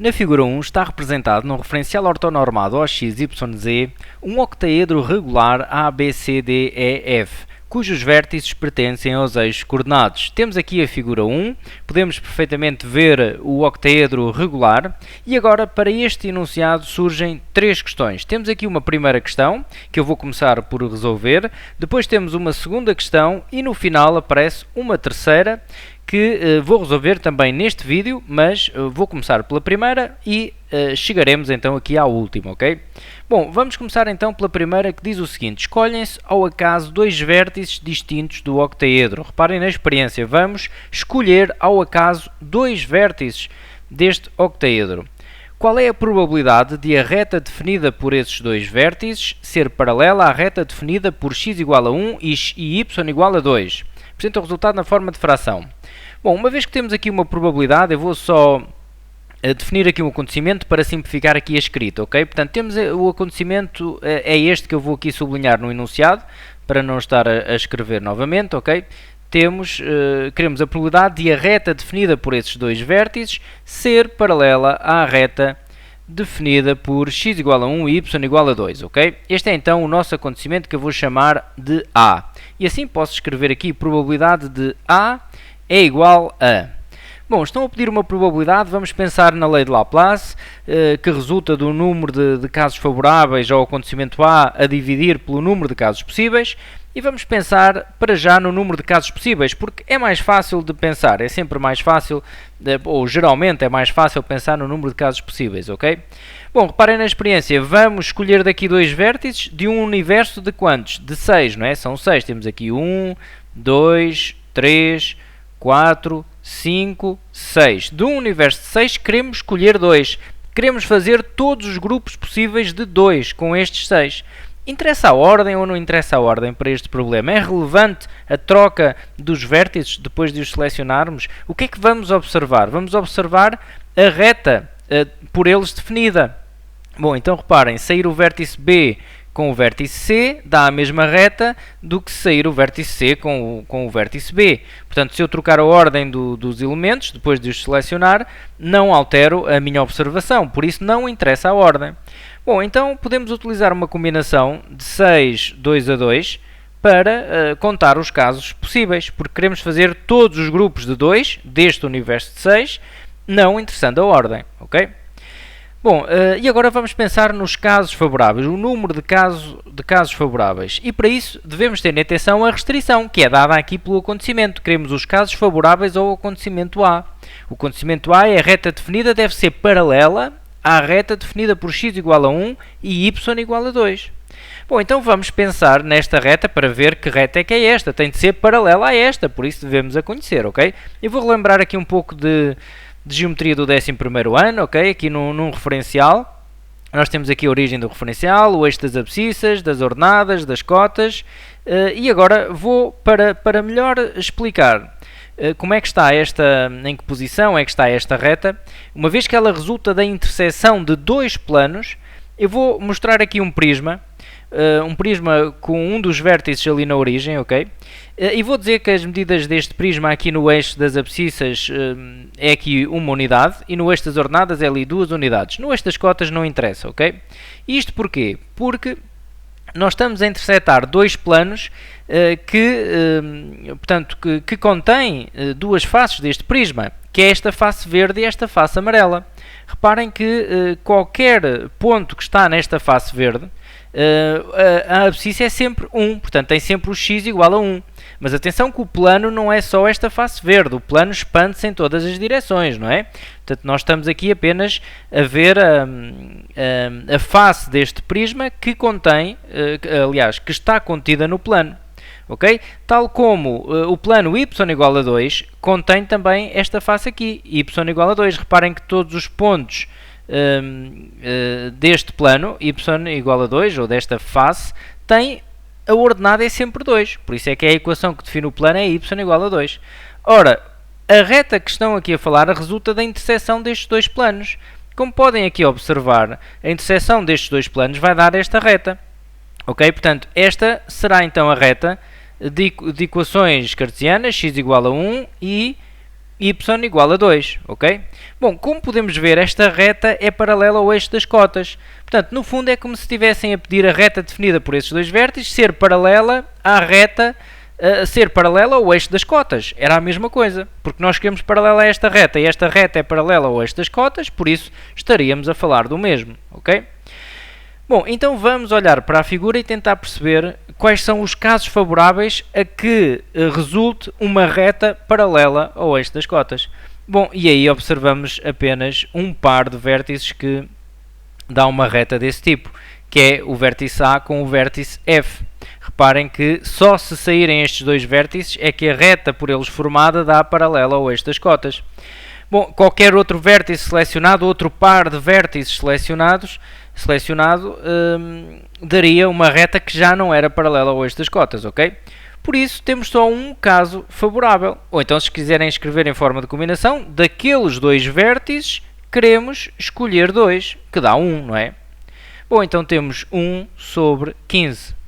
Na figura 1 está representado num referencial ortonormado OX, Y, Z um octaedro regular ABCDEF, cujos vértices pertencem aos eixos coordenados. Temos aqui a figura 1, podemos perfeitamente ver o octaedro regular e agora para este enunciado surgem três questões. Temos aqui uma primeira questão, que eu vou começar por resolver, depois temos uma segunda questão e no final aparece uma terceira que vou resolver também neste vídeo, mas vou começar pela primeira e chegaremos então aqui à última, ok? Bom, vamos começar então pela primeira que diz o seguinte: escolhem-se ao acaso dois vértices distintos do octaedro. Reparem na experiência, vamos escolher ao acaso dois vértices deste octaedro. Qual é a probabilidade de a reta definida por esses dois vértices ser paralela à reta definida por x igual a 1 e y igual a 2? Apresenta o resultado na forma de fração. Bom, uma vez que temos aqui uma probabilidade, eu vou só definir aqui um acontecimento para simplificar aqui a escrita, ok? Portanto, temos o acontecimento, é este que eu vou aqui sublinhar no enunciado, para não estar a escrever novamente, ok? Queremos a probabilidade de a reta definida por esses dois vértices ser paralela à reta definida por x igual a 1 e y igual a 2, ok? Este é então o nosso acontecimento que eu vou chamar de A. E assim posso escrever aqui probabilidade de A é igual a... Bom, estão a pedir uma probabilidade, vamos pensar na lei de Laplace, que resulta do número de casos favoráveis ao acontecimento A a dividir pelo número de casos possíveis, e vamos pensar para já no número de casos possíveis, porque é mais fácil de pensar, é sempre mais fácil, ou geralmente é mais fácil pensar no número de casos possíveis, ok? Bom, reparem na experiência, vamos escolher daqui dois vértices de um universo de quantos? De 6, não é? São 6, temos aqui 1, 2, 3, 4, 5, 6. De um universo de 6 queremos escolher 2. Queremos fazer todos os grupos possíveis de 2 com estes 6. Interessa a ordem ou não interessa a ordem para este problema? É relevante a troca dos vértices depois de os selecionarmos? O que é que vamos observar? Vamos observar a reta por eles definida. Bom, então reparem, sair o vértice B com o vértice C dá a mesma reta do que sair o vértice C com o vértice B. Portanto, se eu trocar a ordem dos elementos, depois de os selecionar, não altero a minha observação, por isso não interessa a ordem. Bom, então podemos utilizar uma combinação de 6, 2 a 2 para contar os casos possíveis, porque queremos fazer todos os grupos de 2 deste universo de 6, não interessando a ordem, ok? Bom, e agora vamos pensar nos casos favoráveis, o número de casos favoráveis. E para isso devemos ter em atenção a restrição, que é dada aqui pelo acontecimento. Queremos os casos favoráveis ao acontecimento A. O acontecimento A é a reta definida, deve ser paralela à reta definida por x igual a 1 e y igual a 2. Bom, então vamos pensar nesta reta para ver que reta é que é esta. Tem de ser paralela a esta, por isso devemos a conhecer, ok? Eu vou relembrar aqui um pouco de geometria do 11º ano, ok? Aqui num referencial. Nós temos aqui a origem do referencial, o eixo das abscissas, das ordenadas, das cotas. E agora vou, para melhor explicar como é que está em que posição é que está esta reta, uma vez que ela resulta da interseção de dois planos, eu vou mostrar aqui um prisma com um dos vértices ali na origem, ok? E vou dizer que as medidas deste prisma aqui no eixo das abscissas é aqui uma unidade e no eixo das ordenadas é ali 2 unidades. No eixo das cotas não interessa, ok? Isto porquê? Porque nós estamos a intersetar dois planos que contêm duas faces deste prisma, que é esta face verde e esta face amarela. Reparem que qualquer ponto que está nesta face verde, a abscissa é sempre 1, portanto tem sempre o x igual a 1. Mas atenção que o plano não é só esta face verde, o plano expande-se em todas as direções, não é? Portanto, nós estamos aqui apenas a ver a face deste prisma que contém, que está contida no plano. Okay? Tal como o plano y igual a 2 contém também esta face aqui, y igual a 2. Reparem que todos os pontos deste plano, y igual a 2, ou desta face, tem a ordenada é sempre 2. Por isso é que a equação que define o plano é y igual a 2. Ora, a reta que estão aqui a falar resulta da interseção destes dois planos. Como podem aqui observar, a interseção destes dois planos vai dar esta reta. Ok? Portanto, esta será então a reta de equações cartesianas, x igual a 1 e y igual a 2, ok? Bom, como podemos ver, esta reta é paralela ao eixo das cotas. Portanto, no fundo é como se estivessem a pedir a reta definida por esses dois vértices ser paralela à reta, ser paralela ao eixo das cotas. Era a mesma coisa, porque nós queremos paralela a esta reta e esta reta é paralela ao eixo das cotas, por isso estaríamos a falar do mesmo, ok? Bom, então vamos olhar para a figura e tentar perceber quais são os casos favoráveis a que resulte uma reta paralela ao eixo das cotas. Bom, e aí observamos apenas um par de vértices que dá uma reta desse tipo, que é o vértice A com o vértice F. Reparem que só se saírem estes dois vértices é que a reta por eles formada dá paralela ao eixo das cotas. Bom, qualquer outro vértice selecionado, outro par de vértices selecionado, daria uma reta que já não era paralela ao eixo das cotas, ok? Por isso, temos só um caso favorável. Ou então, se quiserem escrever em forma de combinação, daqueles dois vértices, queremos escolher 2, que dá 1, não é? Bom, então temos 1 sobre 15.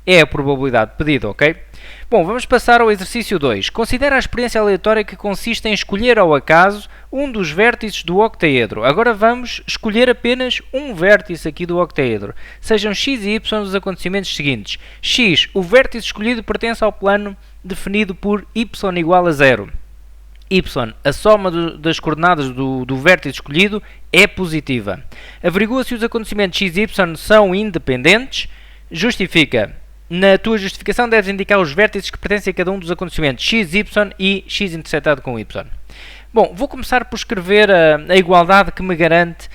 É a probabilidade pedida, ok? Bom, vamos passar ao exercício 2. Considera a experiência aleatória que consiste em escolher ao acaso um dos vértices do octaedro. Agora vamos escolher apenas um vértice aqui do octaedro. Sejam x e y os acontecimentos seguintes. X, o vértice escolhido pertence ao plano definido por y igual a 0. Y, a soma das coordenadas do vértice escolhido é positiva. Averigua se os acontecimentos x e y são independentes. Justifica. Na tua justificação deves indicar os vértices que pertencem a cada um dos acontecimentos x, y e x intersetado com y. Bom, vou começar por escrever a igualdade que me garante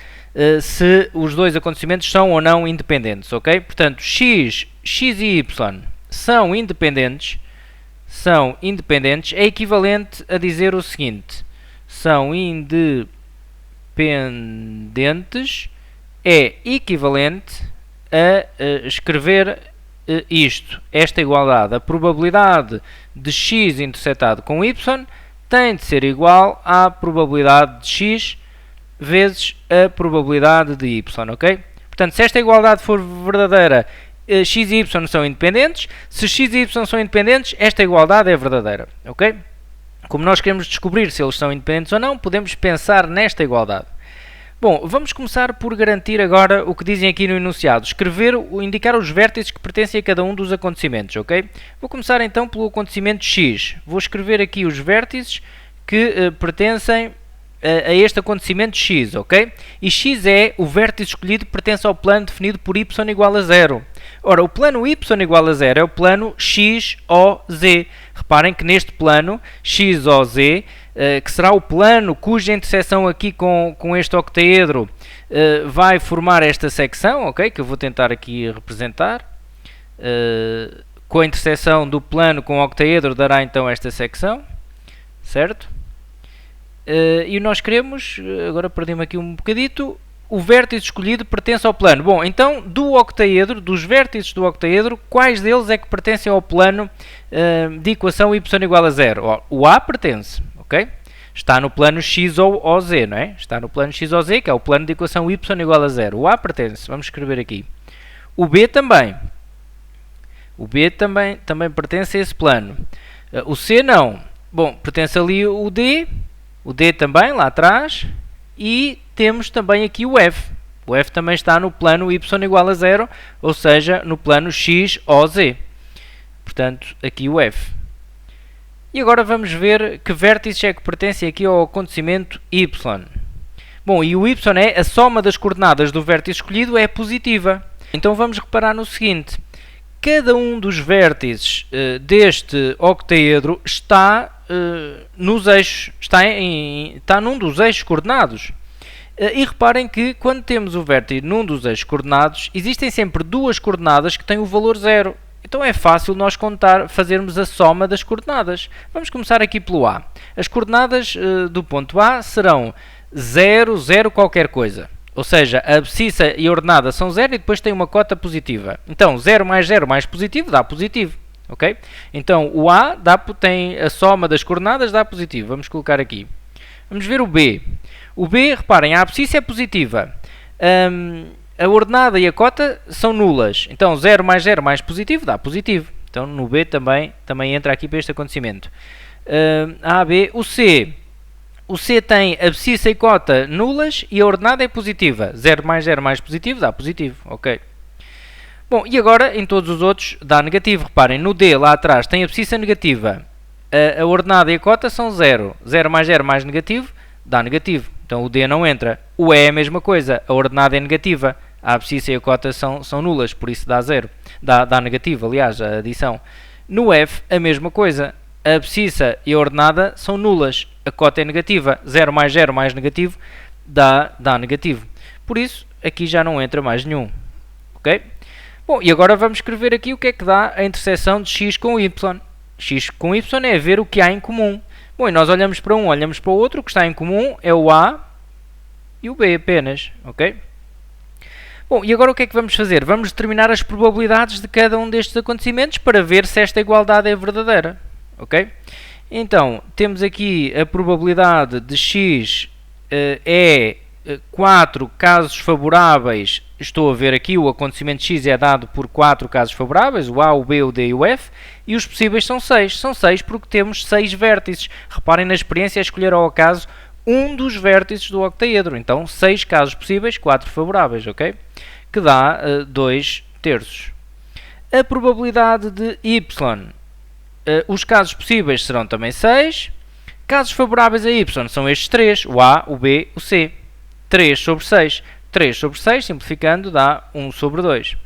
se os dois acontecimentos são ou não independentes, ok? Portanto, x e y são independentes, é equivalente a dizer o seguinte: são independentes é equivalente a escrever esta igualdade. A probabilidade de x intersetado com y tem de ser igual à probabilidade de x vezes a probabilidade de y, ok? Portanto, se esta igualdade for verdadeira, x e y são independentes. Se x e y são independentes, esta igualdade é verdadeira, ok? Como nós queremos descobrir se eles são independentes ou não, podemos pensar nesta igualdade. Bom, vamos começar por garantir agora o que dizem aqui no enunciado. Indicar os vértices que pertencem a cada um dos acontecimentos, ok? Vou começar então pelo acontecimento x. Vou escrever aqui os vértices que pertencem a este acontecimento x, ok? E x é o vértice escolhido que pertence ao plano definido por y igual a 0. Ora, o plano y igual a 0 é o plano x, o, z. Reparem que neste plano, x, o, z, que será o plano cuja interseção aqui com este octaedro vai formar esta secção, ok? Que eu vou tentar aqui representar. Com a interseção do plano com o octaedro dará então esta secção, certo? E nós queremos, agora perdi-me aqui um bocadito, o vértice escolhido pertence ao plano. Bom, então do octaedro, dos vértices do octaedro, quais deles é que pertencem ao plano de equação y igual a 0? O A pertence, ok? Está no plano x ou OZ, não é? Está no plano x ou z, que é o plano de equação y igual a 0. O A pertence, vamos escrever aqui. O B também. O B também pertence a esse plano. O C não. Bom, pertence ali o D também, lá atrás. E temos também aqui o F. O F também está no plano y igual a 0, ou seja, no plano x, o, z. Portanto, aqui o F. E agora vamos ver que vértices é que pertencem aqui ao acontecimento y. Bom, e o y é a soma das coordenadas do vértice escolhido é positiva. Então vamos reparar no seguinte: cada um dos vértices deste octaedro está nos eixos, está num dos eixos coordenados. E reparem que quando temos o vértice num dos eixos coordenados, existem sempre duas coordenadas que têm o valor 0. Então é fácil nós fazermos a soma das coordenadas. Vamos começar aqui pelo A. As coordenadas do ponto A serão 0, 0 qualquer coisa. Ou seja, a abscissa e a ordenada são 0 e depois tem uma cota positiva. Então 0 mais positivo dá positivo. Ok? Então o A tem a soma das coordenadas dá positivo. Vamos colocar aqui. Vamos ver o B. O B, reparem, a abscissa é positiva. A ordenada e a cota são nulas. Então 0 mais positivo dá positivo. Então no B também entra aqui para este acontecimento. A, B, o C. o C tem abscissa e cota nulas e a ordenada é positiva. 0 mais positivo dá positivo, ok? Bom, e agora em todos os outros dá negativo. Reparem, no D lá atrás tem abscissa negativa. A ordenada e a cota são 0. 0 mais negativo dá negativo. Então o D não entra. O E é a mesma coisa. A ordenada é negativa. A abscissa e a cota são nulas, por isso dá 0. Dá negativo, aliás, a adição. No F, a mesma coisa. A abscissa e a ordenada são nulas. A cota é negativa. 0 mais negativo dá negativo. Por isso, aqui já não entra mais nenhum. Ok? Bom, e agora vamos escrever aqui o que é que dá a interseção de x com y. X com y é ver o que há em comum. Bom, e nós olhamos para um, olhamos para o outro. O que está em comum é o A e o B apenas. Ok? Bom, e agora o que é que vamos fazer? Vamos determinar as probabilidades de cada um destes acontecimentos para ver se esta igualdade é verdadeira. Ok? Então, temos aqui a probabilidade de x é 4 casos favoráveis. Estou a ver aqui, o acontecimento x é dado por 4 casos favoráveis, o A, o B, o D e o F, e os possíveis são 6. São 6 porque temos 6 vértices. Reparem na experiência a escolher ao acaso um dos vértices do octaedro. Então, 6 casos possíveis, 4 favoráveis, ok? Que dá 2 terços. A probabilidade de y, os casos possíveis serão também 6. Casos favoráveis a y são estes 3, o A, o B, o C. 3 sobre 6. 3 sobre 6, simplificando, dá 1 sobre 2.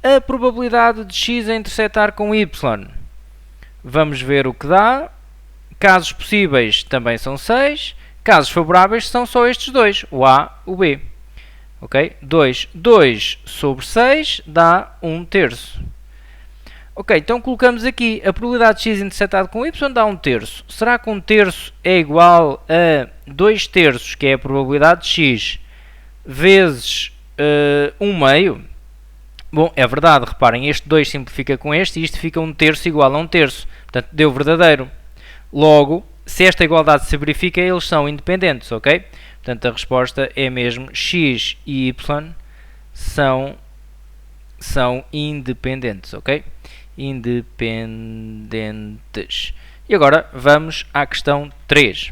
A probabilidade de x a intersetar com y. Vamos ver o que dá. Casos possíveis também são 6. Casos favoráveis são só estes dois, o A e o B. Ok? 2 sobre 6 dá 1 terço. Ok, então colocamos aqui a probabilidade de x intersetado com y dá 1 terço. Será que 1 terço é igual a 2 terços, que é a probabilidade de x, vezes 1 meio? Bom, é verdade, reparem, este 2 simplifica com este e isto fica 1 terço igual a 1 terço. Portanto, deu verdadeiro. Logo, se esta igualdade se verifica, eles são independentes, ok? Portanto, a resposta é mesmo x e y são independentes, ok? Independentes. E agora vamos à questão 3.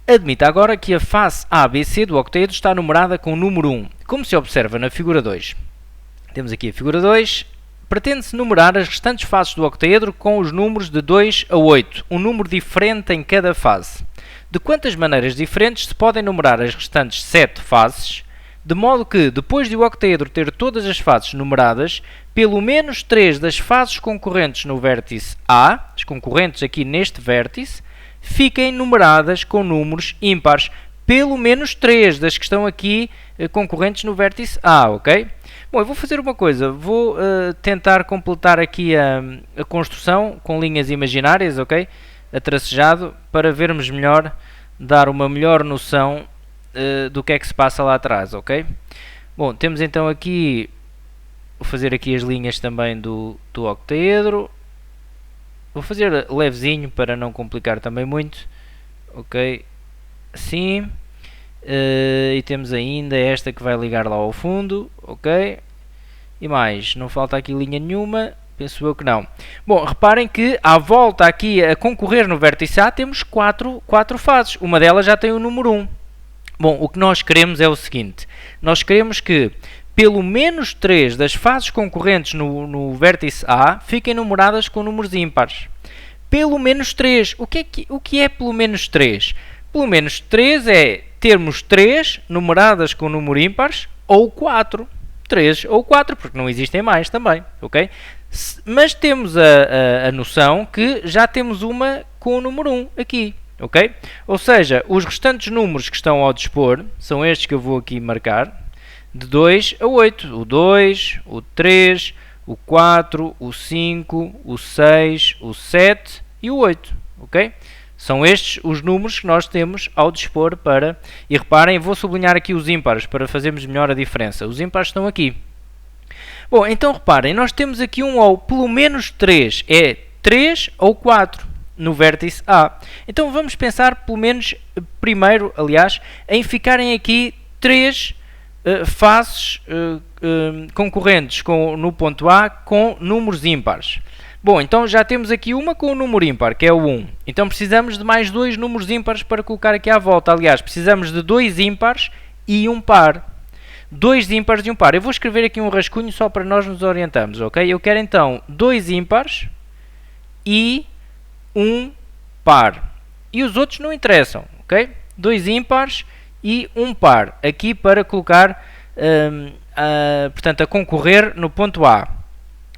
Admita agora que a face ABC do octaedro está numerada com o número 1, como se observa na figura 2. Temos aqui a figura 2. Pretende-se numerar as restantes faces do octaedro com os números de 2 a 8, um número diferente em cada face. De quantas maneiras diferentes se podem numerar as restantes 7 faces, de modo que, depois de o octaedro ter todas as faces numeradas, pelo menos 3 das faces concorrentes no vértice A, as concorrentes aqui neste vértice, fiquem numeradas com números ímpares. Pelo menos 3 das que estão aqui concorrentes no vértice A, ok? Bom, eu vou fazer uma coisa, vou tentar completar aqui a construção com linhas imaginárias, ok? A tracejado, para vermos melhor, dar uma melhor noção do que é que se passa lá atrás, ok? Bom, temos então aqui, vou fazer aqui as linhas também do octaedro. Vou fazer levezinho para não complicar também muito, ok? Assim. E temos ainda esta que vai ligar lá ao fundo, ok? E mais, não falta aqui linha nenhuma, penso eu que não. Bom, reparem que à volta aqui a concorrer no vértice A temos 4 faces, uma delas já tem o número 1. Bom, o que nós queremos é o seguinte, nós queremos que pelo menos 3 das faces concorrentes no vértice A fiquem numeradas com números ímpares. Pelo menos 3, o que é pelo menos 3? Pelo menos 3 é termos 3 numeradas com número ímpares ou 4. 3 ou 4, porque não existem mais também, ok? Mas temos a noção que já temos uma com o número 1 aqui, ok? Ou seja, os restantes números que estão ao dispor são estes que eu vou aqui marcar, de 2 a 8. O 2, o 3, o 4, o 5, o 6, o 7 e o 8, ok? São estes os números que nós temos ao dispor para... E reparem, vou sublinhar aqui os ímpares para fazermos melhor a diferença. Os ímpares estão aqui. Bom, então reparem, nós temos aqui um ou pelo menos 3. É 3 ou 4 no vértice A. Então vamos pensar pelo menos primeiro, aliás, em ficarem aqui 3 faces concorrentes no ponto A com números ímpares. Bom, então já temos aqui uma com o número ímpar, que é o 1. Então precisamos de mais dois números ímpares para colocar aqui à volta. Aliás, precisamos de dois ímpares e um par. Dois ímpares e um par. Eu vou escrever aqui um rascunho só para nós nos orientarmos, ok? Eu quero então dois ímpares e um par. E os outros não interessam, ok? Dois ímpares e um par. Aqui para colocar, portanto, a concorrer no ponto A.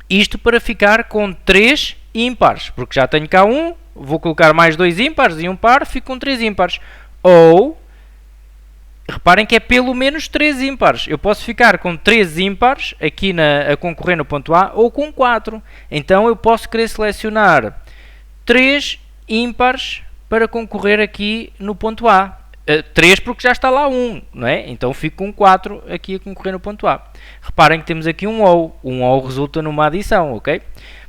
Isto para ficar com 3 ímpares, porque já tenho cá um, vou colocar mais dois ímpares e um par, fico com 3 ímpares. Ou, reparem que é pelo menos 3 ímpares. Eu posso ficar com 3 ímpares aqui a concorrer no ponto A, ou com 4. Então eu posso querer selecionar 3 ímpares para concorrer aqui no ponto A. 3 porque já está lá 1, não é? Então fico com 4 aqui a concorrer no ponto A. Reparem que temos aqui um OU. Um OU resulta numa adição, ok?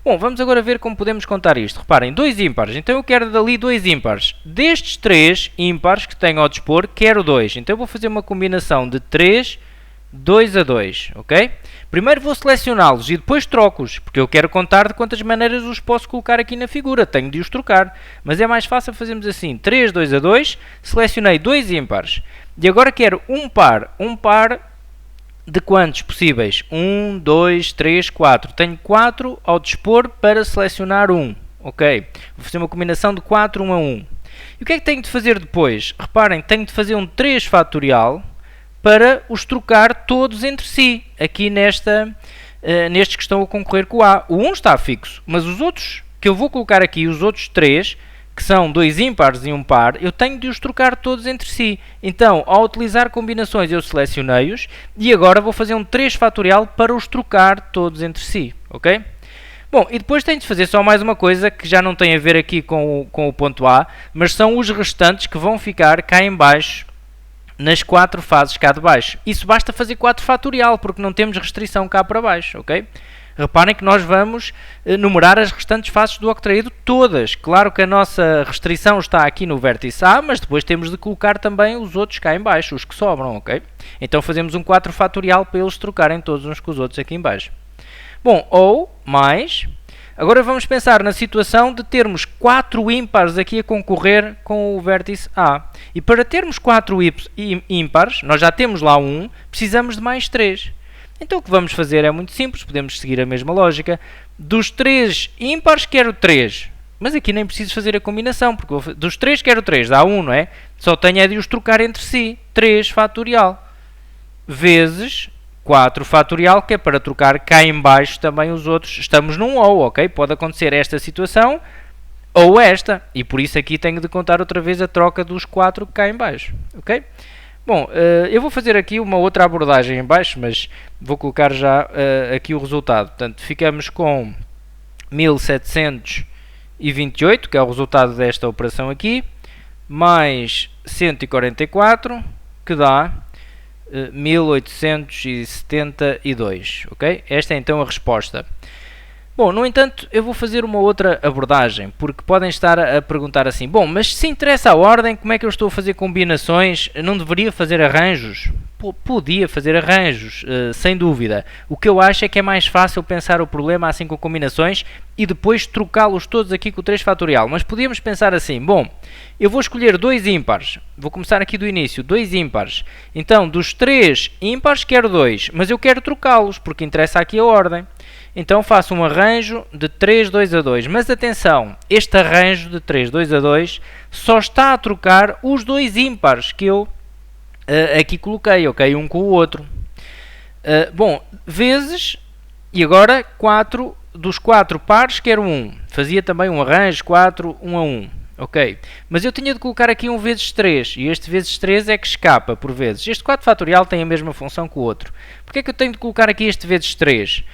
Bom, vamos agora ver como podemos contar isto. Reparem, 2 ímpares. Então eu quero dali 2 ímpares. Destes 3 ímpares que tenho ao dispor, quero 2. Então eu vou fazer uma combinação de 3, 2 a 2, ok? Primeiro vou selecioná-los e depois troco-os, porque eu quero contar de quantas maneiras os posso colocar aqui na figura, tenho de os trocar. Mas é mais fácil fazermos assim, 3, 2 a 2, selecionei 2 ímpares. E agora quero um par de quantos possíveis? 1, 2, 3, 4. Tenho 4 ao dispor para selecionar 1, ok? Vou fazer uma combinação de 4, 1 a 1. E o que é que tenho de fazer depois? Reparem, tenho de fazer um 3 fatorial para os trocar todos entre si, aqui nestes que estão a concorrer com o A. O 1 está fixo, mas os outros que eu vou colocar aqui, os outros 3, que são 2 ímpares e um par, eu tenho de os trocar todos entre si. Então, ao utilizar combinações, eu selecionei-os e agora vou fazer um 3 fatorial para os trocar todos entre si, ok? Bom, e depois tenho de fazer só mais uma coisa que já não tem a ver aqui com o ponto A, mas são os restantes que vão ficar cá em baixo, nas 4 fases cá de baixo. Isso basta fazer 4 fatorial, porque não temos restrição cá para baixo, ok? Reparem que nós vamos numerar as restantes faces do octaedro todas. Claro que a nossa restrição está aqui no vértice A, mas depois temos de colocar também os outros cá em baixo, os que sobram, ok? Então fazemos um 4 fatorial para eles trocarem todos uns com os outros aqui em baixo. Bom, ou mais... Agora vamos pensar na situação de termos 4 ímpares aqui a concorrer com o vértice A. E para termos 4 ímpares, nós já temos lá 1, precisamos de mais 3. Então o que vamos fazer é muito simples, podemos seguir a mesma lógica. Dos 3 ímpares quero 3. Mas aqui nem preciso fazer a combinação, porque dos 3 quero 3, dá 1, não é? Só tenho de os trocar entre si. 3 fatorial. Vezes 4 fatorial, que é para trocar cá em baixo também os outros. Estamos num OU, ok? Pode acontecer esta situação ou esta. E por isso aqui tenho de contar outra vez a troca dos 4 cá em baixo, ok? Bom, eu vou fazer aqui uma outra abordagem em baixo, mas vou colocar já aqui o resultado. Portanto, ficamos com 1728, que é o resultado desta operação aqui, mais 144, que dá 1872, ok? Esta é então a resposta. Bom, no entanto, eu vou fazer uma outra abordagem, porque podem estar a perguntar assim, bom, mas se interessa a ordem, como é que eu estou a fazer combinações? Não deveria fazer arranjos? Podia fazer arranjos, sem dúvida. O que eu acho é que é mais fácil pensar o problema assim com combinações e depois trocá-los todos aqui com o 3 fatorial. Mas podíamos pensar assim, bom, eu vou escolher 2 ímpares. Vou começar aqui do início, 2 ímpares. Então, dos 3 ímpares quero 2, mas eu quero trocá-los, porque interessa aqui a ordem. Então faço um arranjo de 3, 2 a 2. Mas atenção, este arranjo de 3, 2 a 2 só está a trocar os 2 ímpares que eu aqui coloquei, ok? Um com o outro. Bom, vezes, e agora 4, dos 4 pares quero 1. Fazia também um arranjo, 4, 1 a 1. Ok, mas eu tinha de colocar aqui um vezes 3, e este vezes 3 é que escapa por vezes. Este 4 fatorial tem a mesma função que o outro. Porquê é que eu tenho de colocar aqui este vezes 3?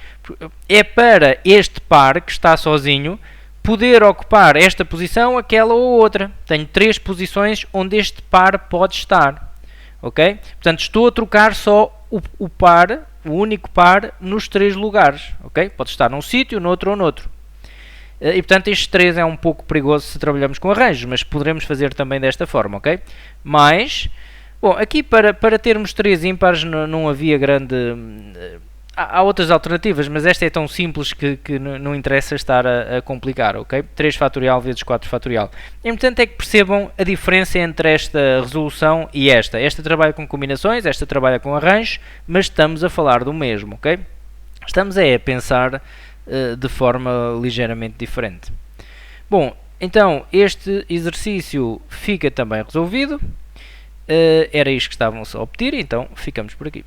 É para este par, que está sozinho, poder ocupar esta posição, aquela ou outra. Tenho 3 posições onde este par pode estar. Ok? Portanto, estou a trocar só o par, o único par, nos 3 lugares. Ok? Pode estar num sítio, noutro ou noutro. E, portanto, estes 3 é um pouco perigoso se trabalhamos com arranjos, mas poderemos fazer também desta forma, ok? Mas, bom, aqui para termos 3 ímpares não havia grande há outras alternativas, mas esta é tão simples que não interessa estar a complicar, ok? 3 fatorial vezes 4 fatorial. O importante é que percebam a diferença entre esta resolução e esta. Esta trabalha com combinações, esta trabalha com arranjos, mas estamos a falar do mesmo, ok? Estamos a pensar de forma ligeiramente diferente. Bom, então este exercício fica também resolvido. Era isto que estávamos a obter, então ficamos por aqui.